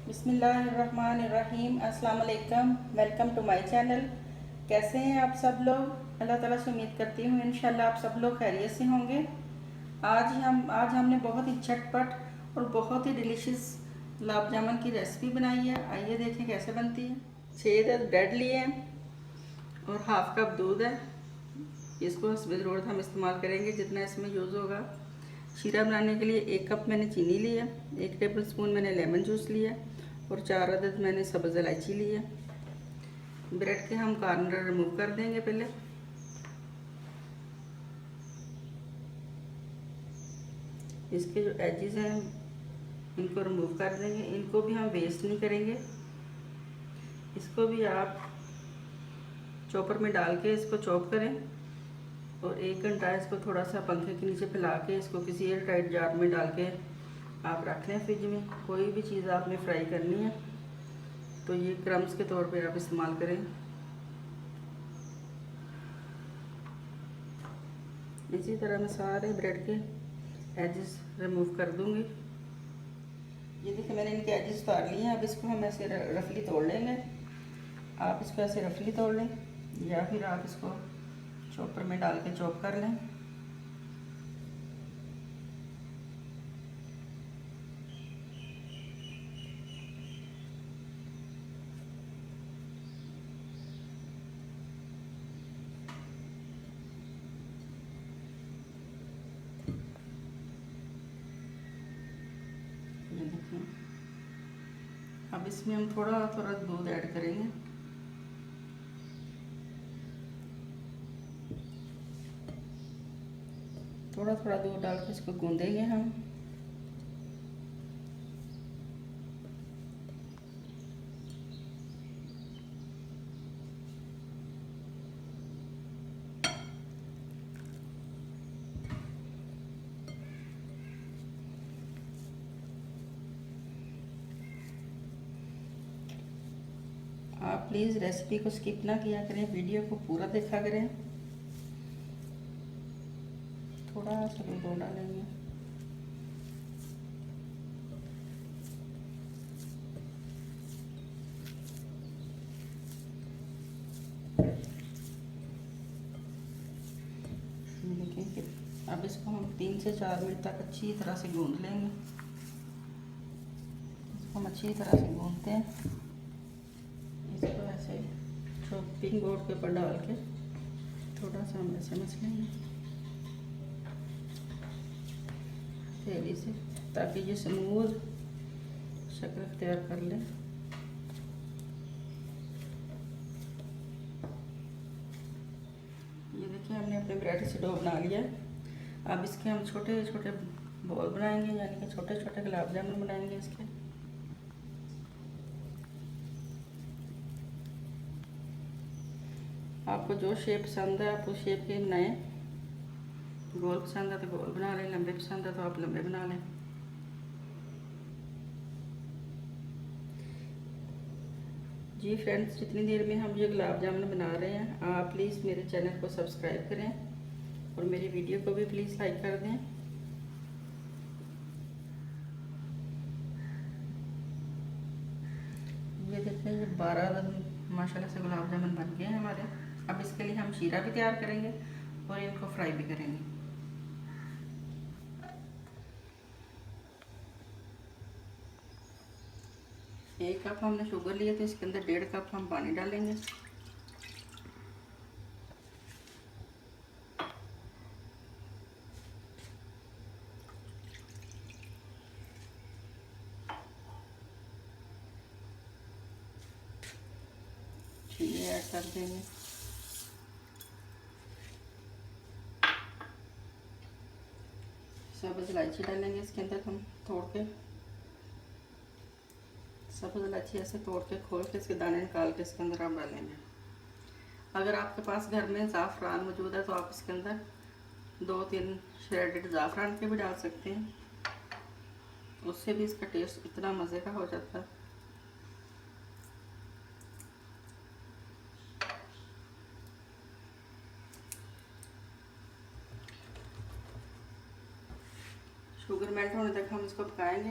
बिस्मिल्लाहिर्रहमानिर्रहीम। अस्सलाम वालेकुम। Welcome to my channel. कैसे हैं आप सब लोग? अल्लाह ताला से उम्मीद करती हूँ इंशाल्लाह आप सब लोग खैरियत से होंगे। आज हमने बहुत ही झटपट और बहुत ही डिलीशियस गुलाब जामुन की रेसिपी बनाई है। आइए देखें कैसे बनती है। 6 ब्रेड लिए हैं और हाफ कप दूध है। इसको ज़रूरत हम इस्तेमाल करेंगे जितना इसमें यूज़ होगा। शीरा बनाने के लिए 1 कप मैंने चीनी ली है, 1 टेबल स्पून मैंने लेमन जूस लिया और 4 अदद मैंने सब्ज़ इलायची ली है। ब्रेड के हम कॉर्नर रिमूव कर देंगे पहले। इसके जो एजेस हैं इनको रिमूव कर देंगे। इनको भी हम वेस्ट नहीं करेंगे। इसको भी आप चॉपर में डाल के इसको चॉप करें और 1 घंटा इसको थोड़ा सा पंखे के नीचे फैला के इसको किसी एयर टाइट जार में डाल के आप रख लें फ्रिज में। कोई भी चीज़ आपने फ्राई करनी है तो ये क्रम्स के तौर पे आप इस्तेमाल करें। इसी तरह मैं सारे ब्रेड के एजेस रिमूव कर दूंगी। ये देखिए मैंने इनके एजेस उतार लिए हैं। अब इसको हम ऐसे रफली तोड़ लेंगे। आप इसको ऐसे रफली तोड़ लें या फिर आप इसको चॉपर में डाल के चॉप कर लें। ये देखिए अब इसमें हम थोड़ा थोड़ा दूध ऐड करेंगे। थोड़ा थोड़ा दूध डाल के इसको गूंदेंगे हम। आप प्लीज़ रेसिपी को स्किप ना किया करें, वीडियो को पूरा देखा करें। थोड़ा सा दूध डालेंगे। देखिए अब इसको हम 3 से 4 मिनट तक अच्छी तरह से गूंद लेंगे। इसको हम अच्छी तरह से गूंदते हैं। इसको ऐसे चॉपिंग बोर्ड के ऊपर डाल के थोड़ा सा हम ऐसे मस लेंगे तेजी से, ताकि ये स्मूथ शक्ल तैयार कर ले। ये देखिए हमने अपने ब्रेड से डो बना लिया। अब इसके हम छोटे छोटे बॉल बनाएंगे, यानी कि छोटे छोटे गुलाब जामुन बनाएंगे इसके। आपको जो शेप पसंद है आप उस शेप के बनाएं। गोल पसंद है तो गोल बना लें, लंबे पसंद है तो आप लंबे बना लें। जी फ्रेंड्स, जितनी देर में हम ये गुलाब जामुन बना रहे हैं आप प्लीज़ मेरे चैनल को सब्सक्राइब करें और मेरी वीडियो को भी प्लीज़ लाइक कर दें। ये देखिए ये 12 माशाल्लाह से गुलाब जामुन बन गए हैं हमारे। अब इसके लिए हम शीरा भी तैयार करेंगे और इनको फ्राई भी करेंगे। एक कप हमने शुगर लिया तो इसके अंदर 1.5 कप हम पानी डालेंगे। चीनी ऐड कर देंगे। सब्ज़ इलायची डालेंगे इसके अंदर हम तोड़ के। सब्ज़ इलायची ऐसे तोड़ के खोल के इसके दाने निकाल के इसके अंदर आप डालेंगे। अगर आपके पास घर में ज़ाफ़रान मौजूद है तो आप इसके अंदर 2-3 श्रेडेड ज़ाफ़रान के भी डाल सकते हैं। उससे भी इसका टेस्ट इतना मज़े का हो जाता है। शुगर मेल्ट होने तक हम इसको पकाएंगे।